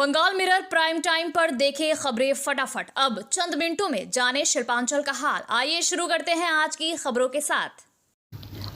Bengal mirror prime time पर देखें खबरें फटाफट। अब चंद मिनटों में जाने शिल्पांचल का हाल। आइए शुरू करते हैं आज की खबरों के साथ।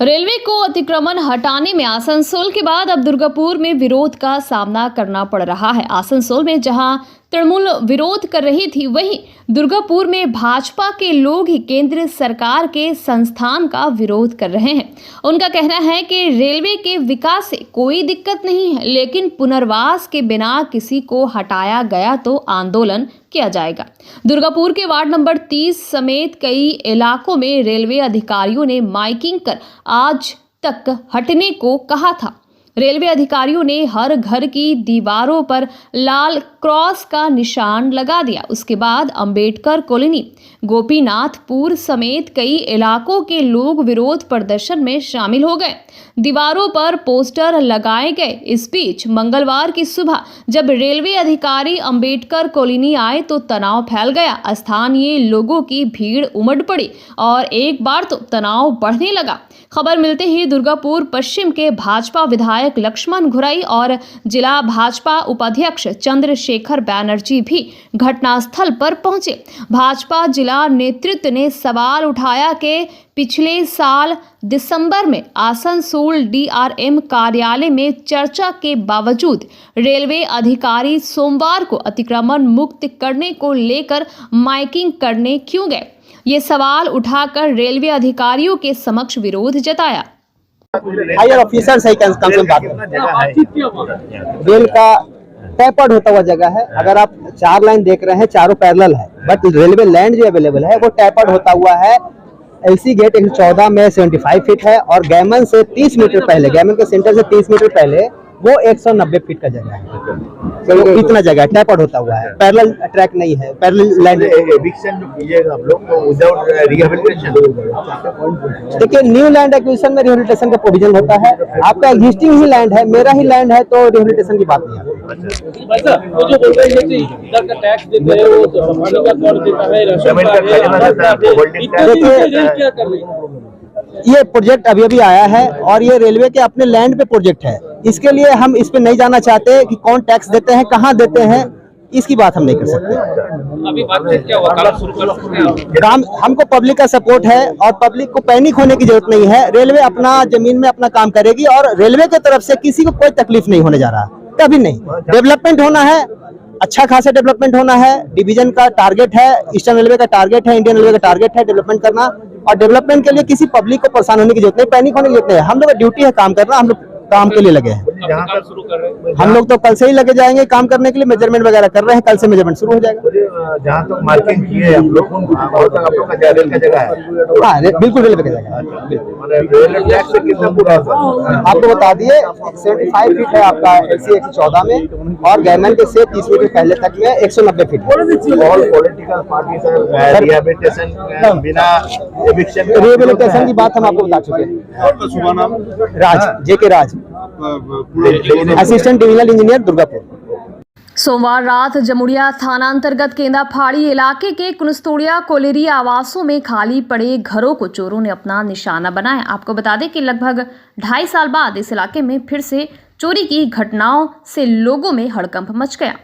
रेलवे को अतिक्रमण हटाने में आसनसोल के बाद अब दुर्गापुर में विरोध का सामना करना पड़ रहा है। आसनसोल में जहां तृणमूल विरोध कर रही थी, वहीं दुर्गापुर में भाजपा के लोग ही केंद्र सरकार के संस्थान का विरोध कर रहे हैं। उनका कहना है कि रेलवे के विकास से कोई दिक्कत नहीं है, लेकिन पुनर्वास के बिना किसी को हटाया गया तो आंदोलन किया जाएगा। दुर्गापुर के वार्ड नंबर 30 समेत कई इलाकों में रेलवे अधिकारियों ने माइकिंग कर आज तक हटने को कहा था। रेलवे अधिकारियों ने हर घर की दीवारों पर लाल क्रॉस का निशान लगा दिया। उसके बाद अंबेडकर कॉलोनी, गोपीनाथपुर समेत कई इलाकों के लोग विरोध प्रदर्शन में शामिल हो गए। दीवारों पर पोस्टर लगाए गए। इस बीच मंगलवार की सुबह जब रेलवे अधिकारी अंबेडकर कॉलोनी आए तो तनाव फैल गया। स्थानीय लोगों की भीड़ उमड़ पड़ी और एक बार तो तनाव बढ़ने लगा। खबर मिलते ही दुर्गापुर पश्चिम के भाजपा विधायक लक्ष्मण घुराई और जिला भाजपा उपाध्यक्ष चंद्रशेखर बैनर्जी भी घटनास्थल पर पहुंचे। भाजपा जिला नेतृत्व ने सवाल उठाया कि पिछले साल दिसंबर में आसनसोल डीआरएम कार्यालय में चर्चा के बावजूद रेलवे अधिकारी सोमवार को अतिक्रमण मुक्त करने को लेकर माइकिंग करने क्यों गए। ये सवाल उठाकर रेलवे अधिकारियों के समक्ष विरोध जताया। हायर ऑफिसर सही कंसर्न बात है। रेल का टैपर्ड होता हुआ जगह है। अगर आप 4 लाइन देख रहे हैं, चारों पैरेलल है, बट रेलवे लैंड जो अवेलेबल है वो टैपर्ड होता हुआ है। एलसी गेट 114 में 75 फीट है और गैमन से 30 मीटर पहले, गैमन के सेंटर से 30 मीटर पहले वो 190 फीट का जगह है। तो इतना जगह टैपर्ड होता हुआ है, पैरेलल ट्रैक नहीं है, पैरेलल लैंड। एविक्शन जो कीजिएगा आप लोग तो विदाउट रिहैबिलिटेशन। देखिए, न्यू लैंड एक्विजिशन में रिहैबिलिटेशन का प्रोविजन होता है। आपका एग्जिस्टिंग ही लैंड है, मेरा ही लैंड है, तो रिहैबिलिटेशन की बात नहीं है। भाई साहब, वो जो बोल रहे हैं कि इधर का टैक्स देते हैं, वो पानी का कौन देता है, राशन का क्या कर रहे हैं? ये प्रोजेक्ट अभी अभी आया है और ये रेलवे के अपने लैंड पे प्रोजेक्ट है। इसके लिए हम इस पे नहीं जाना चाहते कि कौन टैक्स देते हैं, कहाँ देते हैं, इसकी बात हम नहीं कर सकते। अभी बातचीत क्या वकालत शुरू कर सकते हैं काम, हमको पब्लिक का सपोर्ट है और पब्लिक को पैनिक होने की जरूरत नहीं है। रेलवे अपना जमीन में अपना काम करेगी और रेलवे की तरफ से किसी को कोई तकलीफ नहीं होने जा रहा, कभी नहीं। डेवलपमेंट होना है, अच्छा खासा डेवलपमेंट होना है। डिवीजन का टारगेट है, ईस्टर्न रेलवे का टारगेट है, इंडियन रेलवे का टारगेट है डेवलपमेंट करना। और डेवलपमेंट के लिए किसी पब्लिक को परेशान होने की जरूरत नहीं, पैनिक होने की जरूरत नहीं है। हम लोग का ड्यूटी है काम करना, हम लोग काम के लिए लगे हैं। शुरू कर रहे हैं? हम लोग तो कल से ही लगे जाएंगे काम करने के लिए, मेजरमेंट वगैरह कर रहे हैं, कल से मेजरमेंट शुरू हो जाएगा। जहाँ तक मार्किंग की है हम लोग, और तक आप लोग का रेल का जगह है? हाँ, बिल्कुल रेलवे का जगह है। रेल टैक्स से कितना पूरा आपको बता दिए 75 फीट है आपका एलसी 114 में और गैमन के से 30 मीटर पहले तक में 190 feet. All political party sir rehabilitation बिना एविक्शन, रिहैबिलिटेशन की बात हम आपको बता चुके हैं। आपका शुभ नाम? राज, जेके राज, असिस्टेंट डिविजनल इंजीनियर दुर्गापुर। सोमवार रात जमुड़िया थाना अंतर्गत केंदा फाड़ी इलाके के कुनस्तोड़िया कोलेरी आवासों में खाली पड़े घरों को चोरों ने अपना निशाना बनाया। आपको बता दें कि लगभग 2.5 साल बाद इस इलाके में फिर से चोरी की घटनाओं से लोगों में हड़कंप मच गया।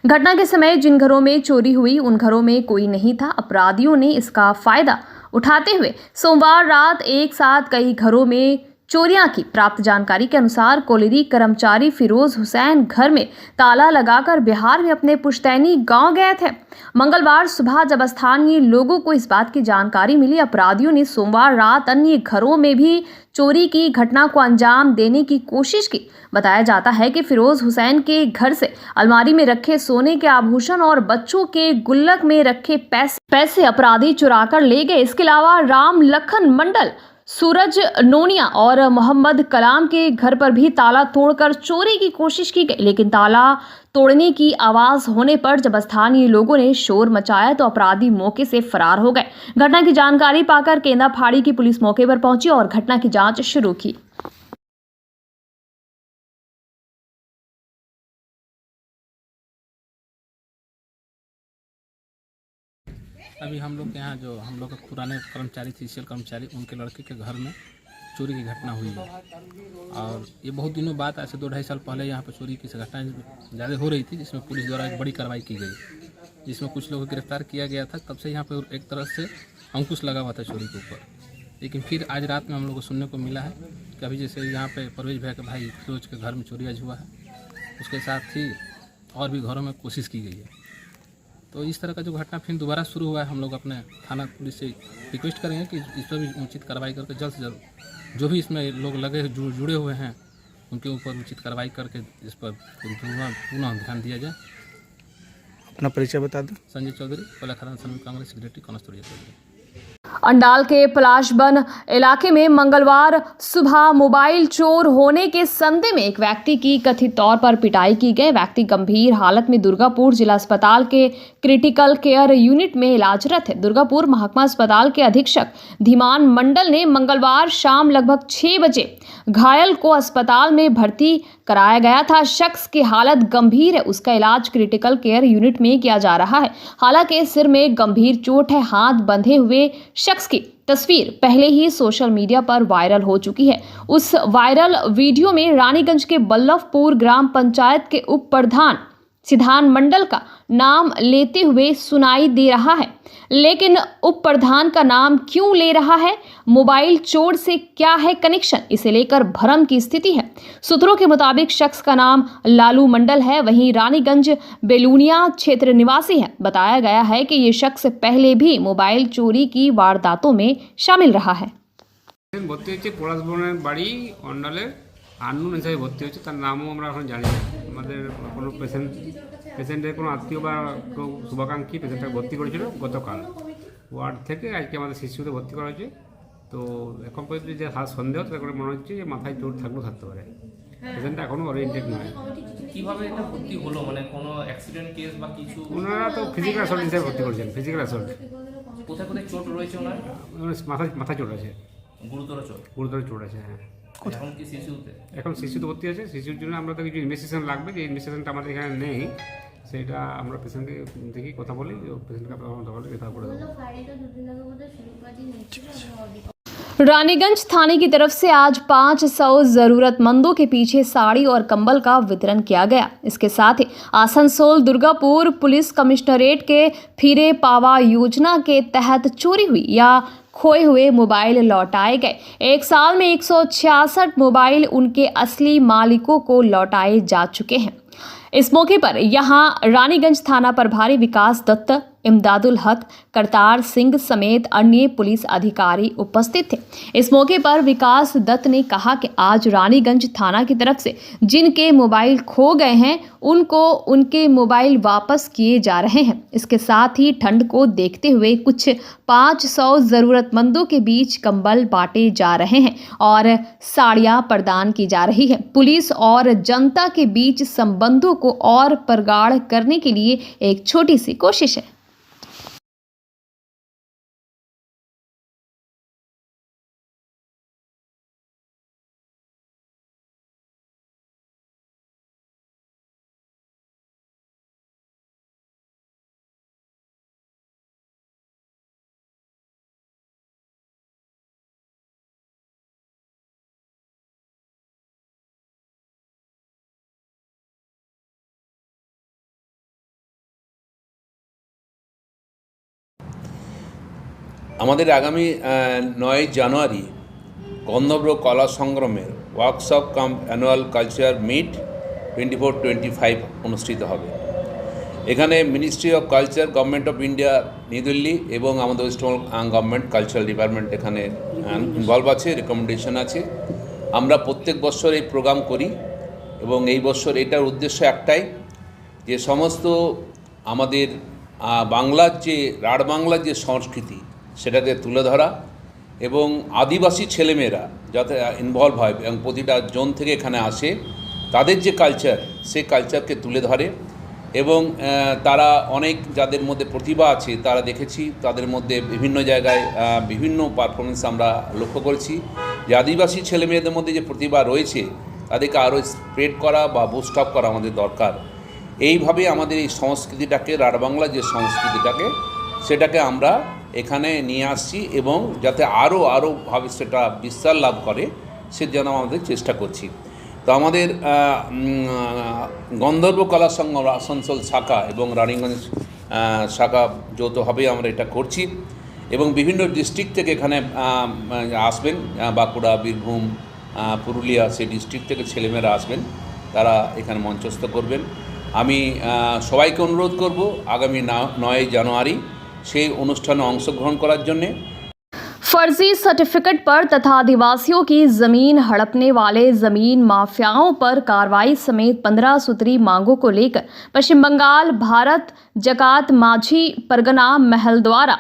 घटना के समय जिन घरों में चोरी हुई उन घरों में कोई नहीं था। अपराधियों ने इसका फायदा उठाते हुए सोमवार रात एक साथ कई घरों में चोरियां की। प्राप्त जानकारी के अनुसार कोलेरी कर्मचारी फिरोज हुसैन घर में ताला लगाकर बिहार में अपने पुश्तैनी गांव गए थे। मंगलवार सुबह जब स्थानीय लोगों को इस बात की जानकारी मिली, अपराधियों ने सोमवार रात अन्य घरों में भी चोरी की घटना को अंजाम देने की कोशिश की। बताया जाता है कि फिरोज हुसैन के घर से अलमारी में रखे सोने के आभूषण और बच्चों के गुल्लक में रखे पैसे अपराधी चुरा कर ले गए। इसके अलावा राम लखन मंडल, सूरज नोनिया और मोहम्मद कलाम के घर पर भी ताला तोड़कर चोरी की कोशिश की गई, लेकिन ताला तोड़ने की आवाज होने पर जब स्थानीय लोगों ने शोर मचाया तो अपराधी मौके से फरार हो गए। घटना की जानकारी पाकर केंदा फाड़ी की पुलिस मौके पर पहुंची और घटना की जांच शुरू की। अभी हम लोग के यहाँ जो हम लोग के पुराने कर्मचारी थे, कर्मचारी, उनके लड़के के घर में चोरी की घटना हुई है। और ये बहुत दिनों बाद, ऐसे 2-2.5 साल पहले यहाँ पर चोरी की घटनाएं ज़्यादा हो रही थी, जिसमें पुलिस द्वारा एक बड़ी कार्रवाई की गई, जिसमें कुछ लोगों को गिरफ्तार किया गया था। तब से यहाँ पर एक तरह से अंकुश लगा हुआ था चोरी के ऊपर। लेकिन फिर आज रात में हम लोग को सुनने को मिला है कि अभी जैसे यहाँ पे परवेज भाई के भाई फिरोज के घर में चोरी आज हुआ है, उसके साथ ही और भी घरों में कोशिश की गई है। तो इस तरह का जो घटना फिर दोबारा शुरू हुआ है, हम लोग अपने थाना पुलिस से रिक्वेस्ट करेंगे कि इस पर भी उचित कार्रवाई करके जल्द से जल्द जो भी इसमें लोग लगे जुड़े हुए हैं उनके ऊपर उचित कार्रवाई करके इस पर पुनः ध्यान दिया जाए। अपना परिचय बता दें। संजय चौधरी, कोयला खदान श्रमिक कांग्रेस सेक्रेटरी, कनस्तुरिया चौधरी। अंडाल के पलाशबन इलाके में मंगलवार सुबह मोबाइल चोर होने के संदेह में एक व्यक्ति की कथित तौर पर पिटाई की गई। व्यक्ति गंभीर हालत में दुर्गापुर जिला अस्पताल के क्रिटिकल केयर यूनिट में इलाजरत है। दुर्गापुर महकमा अस्पताल के अधीक्षक धीमान मंडल ने मंगलवार शाम लगभग 6 बजे घायल को अस्पताल में भर्ती कराया गया था। शख्स की हालत गंभीर है, उसका इलाज क्रिटिकल केयर यूनिट में किया जा रहा है। हालांकि सिर में गंभीर चोट है। हाथ बंधे हुए शख्स की तस्वीर पहले ही सोशल मीडिया पर वायरल हो चुकी है। उस वायरल वीडियो में रानीगंज के बल्लभपुर ग्राम पंचायत के उप प्रधान सिद्धांत मंडल का नाम लेते हुए सुनाई दे रहा है, लेकिन उप प्रधान का नाम क्यों ले रहा है, मोबाइल चोर से क्या है कनेक्शन, इसे लेकर भ्रम की स्थिति है। सूत्रों के मुताबिक शख्स का नाम लालू मंडल है, वहीं रानीगंज बेलूनिया क्षेत्र निवासी है। बताया गया है कि ये शख्स पहले भी मोबाइल चोरी की वारदातों में शामिल रहा है। भर्ती হচ্ছে পলাশবনের বাড়ি অন্ডালের আননোন হিসাবে ভর্তি হচ্ছে, তার নামও আমরা এখন জানি না। আমাদের কোনো পেশেন্টের কোনো আত্মীয় বা কেউ শুভাকাঙ্ক্ষী পেশেন্টটাকে ভর্তি করেছিল গতকাল ওয়ার্ড থেকে, আজকে আমাদের শিশুতে ভর্তি করা হয়েছে। তো এখন পর্যন্ত যে সন্দেহ তার করে মনে হচ্ছে যে মাথায় চোট থাকলেও থাকতে পারে। পেশেন্টটা এখনও ওরিয়েন্টেড নয়। কিভাবে এটা ভর্তি হলো, মানে কোনো অ্যাক্সিডেন্ট কেস বা কিছু? ওনারা তো ফিজিক্যাল অ্যাসল্ট হিসেবে ভর্তি করেছেন। Physical assault. কোথায় কোথায় চোট রয়েছে ওনার? মাথায় চোট আছে, গুরুতর চোট। গুরুতর চোট আছে। হ্যাঁ, এখন কি শিশুতে? এখন শিশুতে ভর্তি আছে। শিশুর জন্য আমরা তো কিছু ইনভেস্টিগেশন লাগবে, যে ইনভেস্টিগেশনটা আমাদের এখানে নেই, সেটা আমরা পেশেন্টকে দেখি কথা বলি, পেশেন্টকে কথা বলে রেফার করে দেবো। रानीगंज थाने की तरफ से आज 500 जरूरतमंदों के पीछे साड़ी और कंबल का वितरण किया गया। इसके साथ ही आसनसोल दुर्गापुर पुलिस कमिश्नरेट के फिरे पावा योजना के तहत चोरी हुई या खोए हुए मोबाइल लौटाए गए। एक साल में 166 मोबाइल उनके असली मालिकों को लौटाए जा चुके हैं। इस मौके पर यहां रानीगंज थाना प्रभारी विकास दत्त, इमदादुल हक, करतार सिंह समेत अन्य पुलिस अधिकारी उपस्थित थे। इस मौके पर विकास दत्त ने कहा कि आज रानीगंज थाना की तरफ से जिनके मोबाइल खो गए हैं उनको उनके मोबाइल वापस किए जा रहे हैं। इसके साथ ही ठंड को देखते हुए कुछ 500 जरूरतमंदों के बीच कंबल बांटे जा रहे हैं और साड़ियां प्रदान की जा रही है। पुलिस और जनता के बीच संबंधों को और प्रगाढ़ करने के लिए एक छोटी सी कोशिश है। আমাদের আগামী 9 জানুয়ারি গন্ধর্ব কলা সংগ্রামের ওয়ার্কশপ কাম অ্যানুয়াল কালচার মিট 24-25 অনুষ্ঠিত হবে। এখানে ministry of culture, government of India new Delhi এবং আমাদের ওয়েস্টবেঙ্গল গভর্নমেন্ট কালচারাল ডিপার্টমেন্ট এখানে ইনভলভ আছে, রেকমেন্ডেশন আছে। আমরা প্রত্যেক বছর এই প্রোগ্রাম করি এবং এই বছর এটার উদ্দেশ্য একটাই, যে সমস্ত আমাদের বাংলার যে রাঢ় বাংলার যে সংস্কৃতি সেটাকে তুলে ধরা এবং আদিবাসী ছেলেমেয়েরা যাতে ইনভলভ হয় এবং প্রতিটা জোন থেকে এখানে আসে, তাদের যে কালচার সেই কালচারকে তুলে ধরে এবং তারা অনেক যাদের মধ্যে প্রতিভা আছে তারা দেখেছি তাদের মধ্যে বিভিন্ন জায়গায় বিভিন্ন পারফরমেন্স আমরা লক্ষ্য করেছি, যে আদিবাসী ছেলেমেয়েদের মধ্যে যে প্রতিভা রয়েছে তাদেরকে আরও স্প্রেড করা বা বুস্ট আপ করা আমাদের দরকার। এইভাবে আমাদের এই সংস্কৃতিটাকে, রাঢ় বাংলার যে সংস্কৃতিটাকে, সেটাকে আমরা এখানে নিয়ে আসছি এবং যাতে আরোভাবে সেটা বিস্তার লাভ করে সেজন্য আমাদের চেষ্টা করছি। তো আমাদের গন্ধর্ব কলা সংঘ আসানসোল শাখা এবং রানীগঞ্জ শাখা যৌথভাবে আমরা এটা করছি এবং বিভিন্ন ডিস্ট্রিক্ট থেকে এখানে আসবেন, বাঁকুড়া, বীরভূম, পুরুলিয়া, সেই ডিস্ট্রিক্ট থেকে ছেলেমেয়েরা আসবেন, তারা এখানে মঞ্চস্থ করবেন। আমি সবাইকে অনুরোধ করব আগামী 9 জানুয়ারি সেই অনুষ্ঠানে অংশগ্রহণ করার জন্যে। फर्जी सर्टिफिकेट पर तथा आदिवासियों की जमीन हड़पने वाले जमीन माफियाओं पर कार्रवाई समेत 15 सूत्री मांगों को लेकर पश्चिम बंगाल भारत जकात माझी परगना महल द्वारा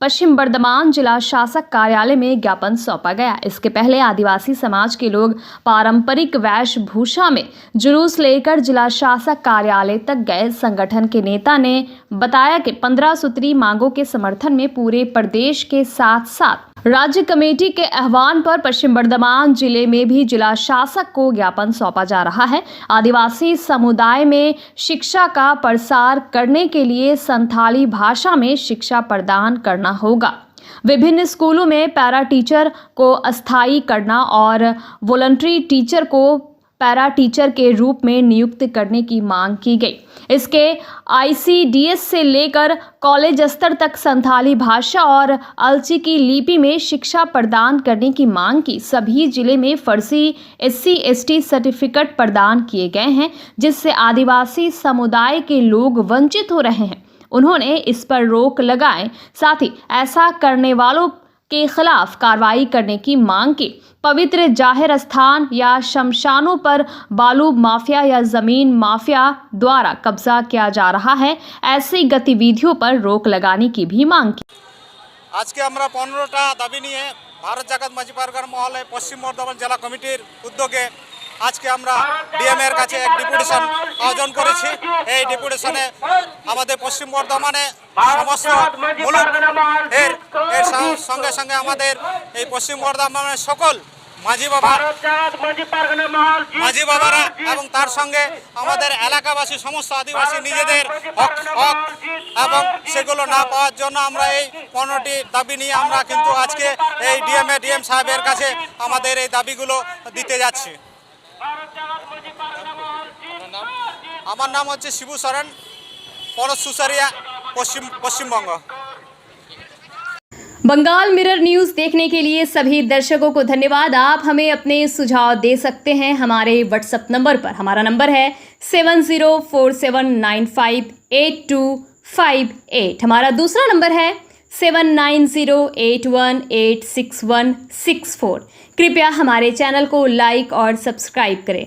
पश्चिम बर्धमान जिला शासक कार्यालय में ज्ञापन सौंपा गया। इसके पहले आदिवासी समाज के लोग पारंपरिक वेशभूषा में जुलूस लेकर जिला शासक कार्यालय तक गए। संगठन के नेता ने बताया कि 15 सूत्री मांगों के समर्थन में पूरे प्रदेश के साथ साथ राज्य कमेटी के आह्वान पर पश्चिम बर्धमान जिले में भी जिला शासक को ज्ञापन सौंपा जा रहा है। आदिवासी समुदाय में शिक्षा का प्रसार करने के लिए संथाली भाषा में शिक्षा प्रदान करना होगा। विभिन्न स्कूलों में पैरा टीचर को अस्थायी करना और वॉलंटरी टीचर को पैरा टीचर के रूप में नियुक्त करने की मांग की गई। इसके ICDS से लेकर कॉलेज स्तर तक संथाली भाषा और अलची की लिपि में शिक्षा प्रदान करने की मांग की। सभी जिले में फर्जी SC/ST सर्टिफिकेट प्रदान किए गए हैं, जिससे आदिवासी समुदाय के लोग वंचित हो रहे हैं। उन्होंने इस पर रोक लगाए, साथ ही ऐसा करने वालों के खिलाफ कार्रवाई करने की मांग की। पवित्र जाहिर स्थान या शमशानों पर बालू माफिया या जमीन माफिया द्वारा कब्जा किया जा रहा है, ऐसी गतिविधियों पर रोक लगाने की भी मांग की। आज के আমরা 15টা দাবি নিয়ে ভারত জাকাত মাঝি পারগানা মহলে পশ্চিম বর্ধমান জেলা কমিটির উদ্যোগে আজকে আমরা ডিএম এর কাছে এক ডেপুটেশন আয়োজন করেছি। এই ডেপুটেশনে আমাদের পশ্চিম বর্ধমানে সমস্ত মুলুক এর সঙ্গে সঙ্গে আমাদের এই পশ্চিম বর্ধমানের সকল মাঝি বাবারা এবং তার সঙ্গে আমাদের এলাকাবাসী সমস্ত আদিবাসী নিজেদের হক এবং সেগুলো না পাওয়ার জন্য আমরা এই 15টি দাবি নিয়ে আমরা কিন্তু আজকে এই ডিএম সাহেবের কাছে আমাদের এই দাবিগুলো দিতে যাচ্ছি। আমার নাম হচ্ছে শিবু সরেন, পরশ সুসারিয়া, পশ্চিমবঙ্গ। बंगाल मिरर न्यूज़ देखने के लिए सभी दर्शकों को धन्यवाद। आप हमें अपने सुझाव दे सकते हैं हमारे व्हाट्सएप नंबर पर। हमारा नंबर है 7047958258। हमारा दूसरा नंबर है 7908186164। कृपया हमारे चैनल को लाइक और सब्सक्राइब करें।